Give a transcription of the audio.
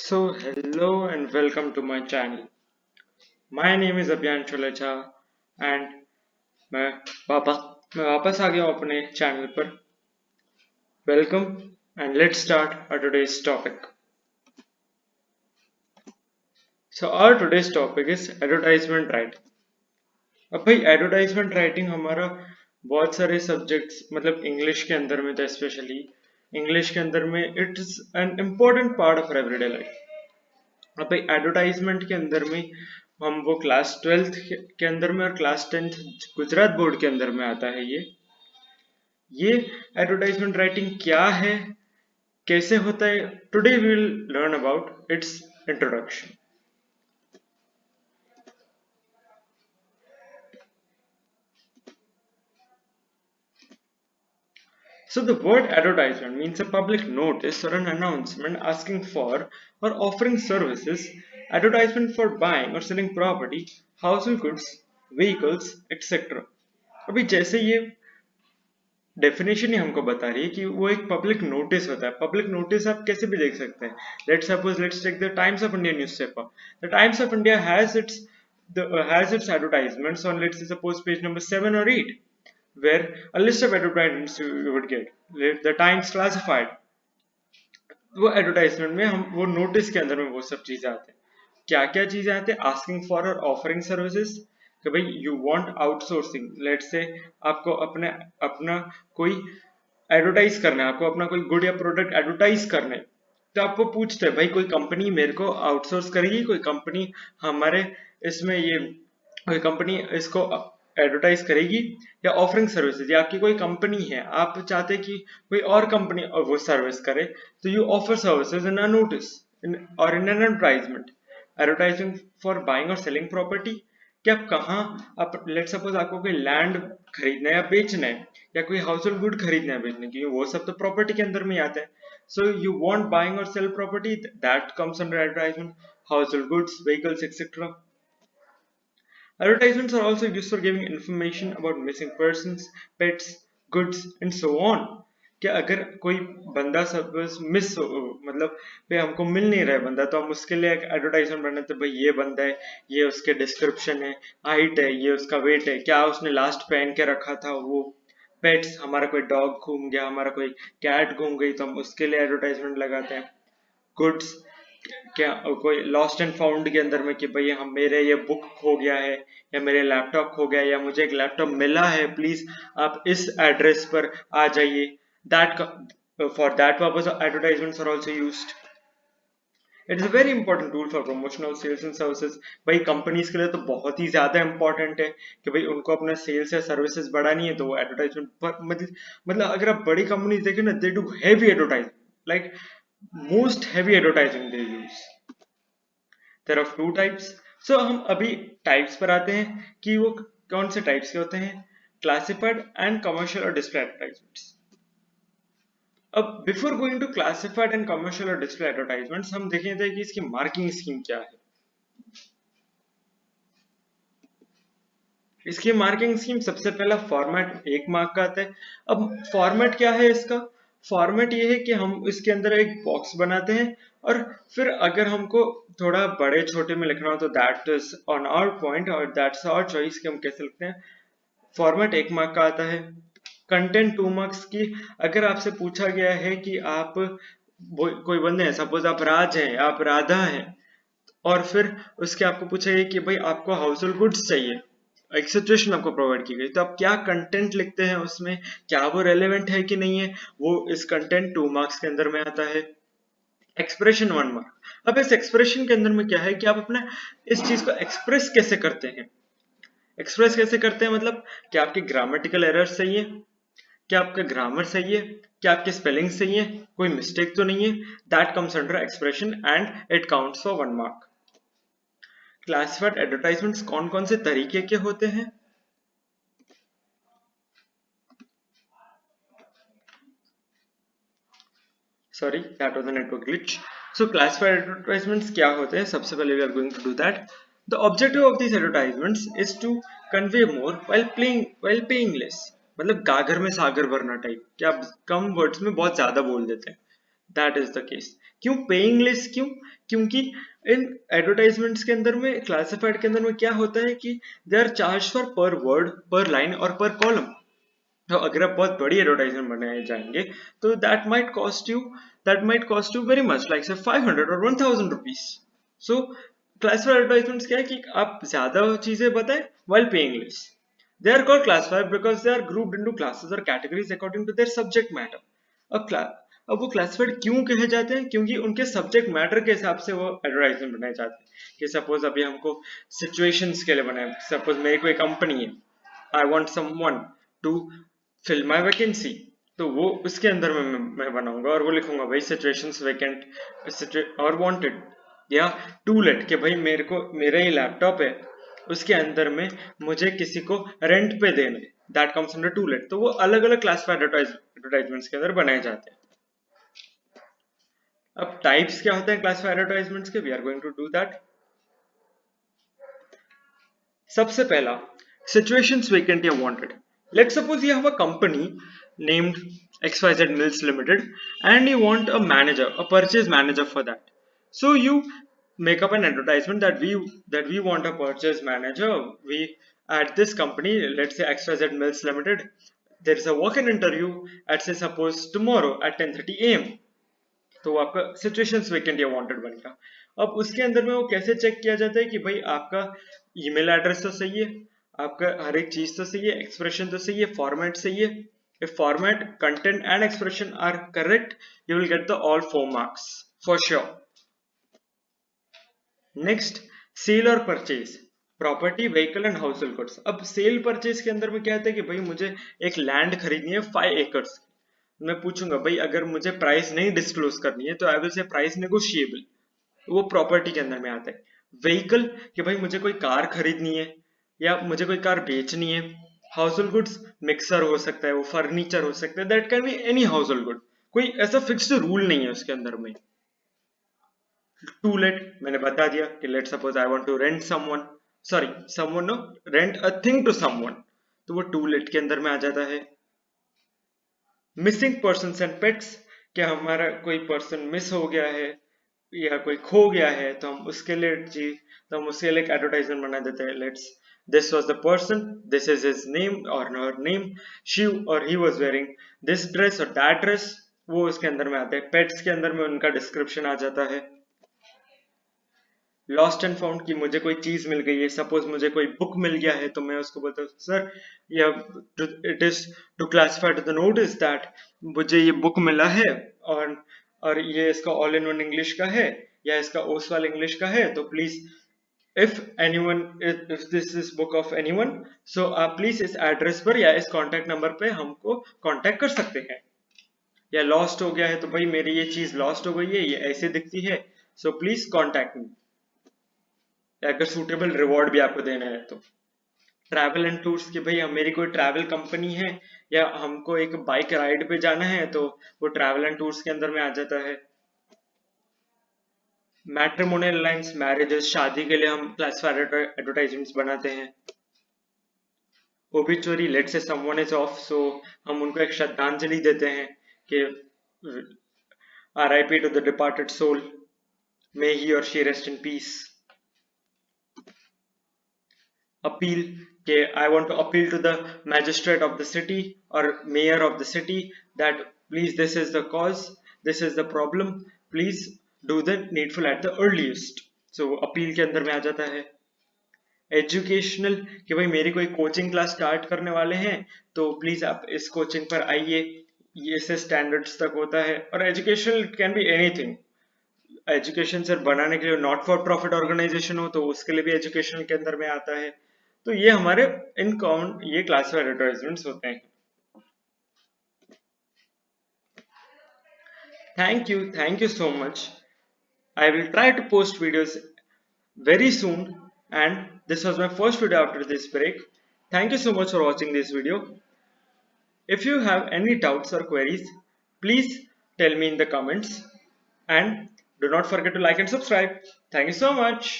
So hello and welcome to my channel. My name is Abhyan Cholacha and मैं वापस आ गया हूँ अपने चैनल पर. Welcome and let's start our today's topic. So our today's topic is advertisement writing. अब भाई advertisement writing हमारा बहुत सारे सब्जेक्ट्स मतलब इंग्लिश के अंदर में तो स्पेशली इंग्लिश के अंदर में it is an important part of everyday life. अब भाई एडवर्टाइजमेंट के अंदर में हम वो क्लास 12th के अंदर में और क्लास 10th गुजरात बोर्ड के अंदर में आता है. ये एडवर्टाइजमेंट राइटिंग क्या है, कैसे होता है, today we will learn about its introduction. So the word advertisement means a public notice or an announcement asking for or offering services, advertisement for buying or selling property, household goods, vehicles, etc. अभी जैसे ये definition ही हमको बता रही है कि वो एक पब्लिक नोटिस होता है. पब्लिक नोटिस आप कैसे भी देख सकते हैं. Let's take the Times of India newspaper. The Times of India has its advertisements on, let's say, suppose page number 7 or 8, where a list of advertisements you would get. The Times classified. वो advertisement में हम वो notice के अंदर में वो सब चीजें आते हैं. क्या क्या चीजें आते हैं? आस्किंग फॉर और ऑफरिंग सर्विसेज, कि भाई you want outsourcing. Let's say आपको अपना कोई एडवर्टाइज करना है, आपको अपना कोई गुड या प्रोडक्ट एडवर्टाइज करना है, तो आपको पूछते हैं भाई कोई कंपनी मेरे को आउटसोर्स करेगी, कोई कंपनी हमारे इसमें ये कोई कंपनी इसको एडवर्टाइज करेगी, या ऑफरिंग सर्विसेज, या आपकी कोई कंपनी है आप चाहते हैं कि कोई और कंपनी वो सर्विस करे, तो you offer services in a notice और in an advertisement. Advertising for buying और सेलिंग प्रॉपर्टी, कि आप कहाँ, आप लेट सपोज आपको कोई लैंड खरीदना है या बेचना है, या कोई हाउस होल्ड गुड खरीदना है बेचने की, वो सब तो प्रॉपर्टी के अंदर में आता है. सो यू वांट बाइंग और sell property, that comes under advertisement. Household goods, vehicles, etcetera. Advertisements are also used for giving information about missing persons, pets, goods and so on. क्या अगर कोई बंदा सपोज मिस हो, मतलब भाई हमको मिल नहीं रहा है बंदा, तो हम उसके लिए एक एडवर्टाइजमेंट बनाते हैं. भाई ये बंदा है, ये उसके डिस्क्रिप्शन है, हाइट है, ये उसका वेट है, क्या उसने लास्ट पहन के रखा था वो. पेट्स, हमारा कोई डॉग घूम गया, हमारा कोई कैट घूम गई, तो हम उसके लिए एडवर्टाइजमेंट लगाते हैं. गुड्स, क्या कोई लॉस्ट एंड फाउंड के अंदर में कि भाई हम मेरे ये बुक खो गया है, या मेरे लैपटॉप खो गया है, या मुझे एक लैपटॉप मिला है, प्लीज आप इस एड्रेस पर आ जाइए. That for that purpose advertisements are also used. It is a very important tool for promotional sales and services. भाई कंपनीज के लिए तो बहुत ही ज्यादा इंपॉर्टेंट है कि भाई उनको अपना सेल्स या सर्विसेज बढ़ानी है, तो वो एडवर्टाइजमेंट पर मतलब अगर आप बड़ी कंपनीज देखें ना, they do heavy advertisement, like most heavy advertising they use. There are two types. So हम अभी टाइप्स पर आते हैं कि वो कौन से टाइप्स के होते हैं. क्लासिफाइड एंड कमर्शियल और डिस्प्ले एडवर्टाइजमेंट्स. अब before going to classified and commercial और डिस्प्ले एडवर्टाइजमेंट्स, हम देखेंगे कि इसकी मार्किंग स्कीम क्या है. इसकी मार्किंग स्कीम सबसे पहला फॉर्मेट 1 मार्क का आता है. अब फॉर्मेट क्या है इसका? फॉर्मेट ये है कि हम इसके अंदर एक बॉक्स बनाते हैं, और फिर अगर हमको थोड़ा बड़े छोटे में लिखना हो तो that is on our point और दैट्स आवर चॉइस कि हम कैसे लिखते हैं. फॉर्मेट 1 मार्क का आता है. कंटेंट 2 मार्क्स की. अगर आपसे पूछा गया है कि आप कोई बंदे हैं, सपोज आप राज हैं, आप राधा हैं, और फिर उसके आपको पूछा गया कि भाई आपको हाउस होल्ड गुड्स चाहिए, एक सिचुएशन आपको प्रोवाइड की गई, तो आप क्या कंटेंट लिखते हैं उसमें, क्या वो रेलेवेंट है कि नहीं है, वो इस कंटेंट 2 मार्क्स के अंदर में आता है. Expression 1 mark. अब इस एक्सप्रेशन के अंदर में क्या है कि आप अपना इस चीज को एक्सप्रेस कैसे करते हैं. एक्सप्रेस कैसे करते हैं मतलब क्या आपके ग्रामेटिकल एरर सही है, क्या आपका ग्रामर सही है, क्या आपके स्पेलिंग सही है, कोई मिस्टेक तो नहीं है. That comes under expression and it counts for 1 mark. Classified advertisements कौन कौन से तरीके के होते हैं. Sorry, that was a network glitch. So classified advertisements क्या होते हैं? सबसे पहले we are going to do that. The objective of these advertisements is to convey more while paying less. मतलब गागर में सागर भरना टाइप, कि आप कम वर्ड्स में बहुत ज्यादा बोल देते हैं. That is the case. क्यों पेइंग लिस्ट? क्यों? क्योंकि इन एडवर्टाइजमेंट्स के अंदर में, क्लासिफाइड के अंदर में क्या होता है कि दे आर चार्ज फॉर पर वर्ड, पर लाइन और पर कॉलम. तो अगर आप बहुत बड़ी एडवर्टाइजमेंट बनाए जाएंगे तो that might cost you very much, like से 500 और 1000 रुपीज. सो क्लासिफाइड एडवर्टाइजमेंट्स क्या है कि आप ज्यादा चीजें बताएं while paying less. They are called classified because they are grouped into classes or categories according to their subject matter. अब वो क्लासिफाइड क्यों कहे जाते हैं? क्योंकि उनके सब्जेक्ट मैटर के हिसाब से वो एडवर्टाइजमेंट बनाए जाते हैं. कि सपोज अभी हमको सिचुएशंस के लिए बनाए, सपोज मेरी कोई कंपनी है, I want someone to fill my vacancy, तो वो उसके अंदर में मैं बनाऊंगा और वो लिखूंगा भाई सिचुएशंस वैकेंट और वांटेड, या टू लेट कि भाई मेरे को मेरा ही लैपटॉप है, उसके अंदर में मुझे किसी को रेंट पे देना है, that comes under to let. तो वो अलग अलग क्लासिफाइड एडवर्टाइजमेंट्स के अंदर बनाए जाते हैं. अब टाइप्स क्या होते हैं क्लासिफाइड एडवर्टाइजमेंट्स के? We are going to do that. सबसे पहला, situations vacant या wanted. Let's suppose you have a company named XYZ Mills Limited and you want a manager, a purchase manager for that. So you make up an advertisement that we want a purchase manager. We at this company, let's say XYZ Mills Limited, there is a walk-in interview at say suppose tomorrow at 10:30 a.m. तो वो आपका situations vacant या wanted बन गया. अब उसके अंदर में वो कैसे चेक किया जाता है कि भाई आपका ईमेल एड्रेस तो सही है, आपका हर एक चीज तो सही है, एक्सप्रेशन तो सही है, फॉर्मेट सही है. If format, content and expression are correct, you will get the all 4 marks for sure. Next, sale और purchase, property, vehicle and household goods. अब सेल परचेज के अंदर में क्या होता है कि भाई मुझे एक लैंड खरीदनी है 5 एकर्स. मैं पूछूंगा भाई अगर मुझे प्राइस नहीं डिस्क्लोज करनी है तो I will say price negotiable. वो प्रॉपर्टी के अंदर में आता है. व्हीकल, कि भाई मुझे कोई कार खरीदनी है या मुझे कोई कार बेचनी है. हाउस होल्ड गुड्स, मिक्सर हो सकता है, वो फर्नीचर हो सकता है, that can be any house hold good. कोई ऐसा फिक्स्ड रूल नहीं है उसके अंदर में. टू लेट, मैंने बता दिया कि let suppose I want to rent someone, sorry someone no, rent a thing to someone, तो वो टू लेट के अंदर में आ जाता है. मिसिंग पर्सन्स एंड पेट्स, क्या हमारा कोई पर्सन मिस हो गया है या कोई खो गया है तो हम उसके लिए तो हम उसके लिए एक एडवर्टाइजमेंट बना देते हैं. Let's, this was the person, this is his name और हर नेम, शी और he was wearing this dress और दैट ड्रेस, वो उसके अंदर में आता है. पेट्स के अंदर में उनका डिस्क्रिप्शन आ जाता है. लॉस्ट एंड फाउंड, की मुझे कोई चीज मिल गई है, सपोज मुझे कोई बुक मिल गया है तो मैं उसको बोलता हूँ सर या it is to classify to the notice that मुझे ये बुक मिला है और ये इसका ऑल इन वन इंग्लिश का है या इसका ओसवाल इंग्लिश का है, तो please if anyone, if this is book of anyone, so आप प्लीज इस एड्रेस पर या इस कॉन्टेक्ट नंबर पे हमको कांटेक्ट कर सकते हैं. या लॉस्ट हो गया है तो भाई मेरी ये चीज लॉस्ट हो गई है, ये ऐसे दिखती है, सो प्लीज कांटेक्ट मी. या अगर सूटेबल रिवॉर्ड भी आपको देना है तो. ट्रैवल एंड टूर्स, कि भाई मेरी कोई ट्रैवल कंपनी है या हमको एक बाइक राइड पे जाना है तो वो ट्रैवल एंड टूर्स के अंदर में आ जाता है. मैट्रिमोनियल लाइंस, मैरिजेस, शादी के लिए हम क्लासिफाइड एडवर्टाइजमेंट्स बनाते हैं. Obituary, let's say someone is off, so हम उनको एक श्रद्धांजलि देते हैं कि RIP to the departed soul, may he और she rest in peace. Appeal, के I want to appeal to the magistrate of the city or mayor of the city that please this is the cause, this is the problem, please do the needful at the earliest. So appeal के अंदर में आ जाता है. Educational, कि भाई मेरी कोई coaching class start करने वाले हैं तो प्लीज आप इस कोचिंग पर आइए, ये से स्टैंडर्ड्स तक होता है. और educational can be anything. Education सिर्फ बनाने के लिए नॉट फॉर प्रॉफिट ऑर्गेनाइजेशन हो तो उसके लिए भी एजुकेशनल के अंदर में आता है. तो ये हमारे इन कॉमन ये क्लासिफाइड एडवर्टाइजमेंट्स होते हैं. Thank you so much. I will try to post videos very soon, and this was my first video after this break. Thank you so much for watching this video. If you have any doubts or queries, please tell me in the comments, and do not forget to like and subscribe. Thank you so much.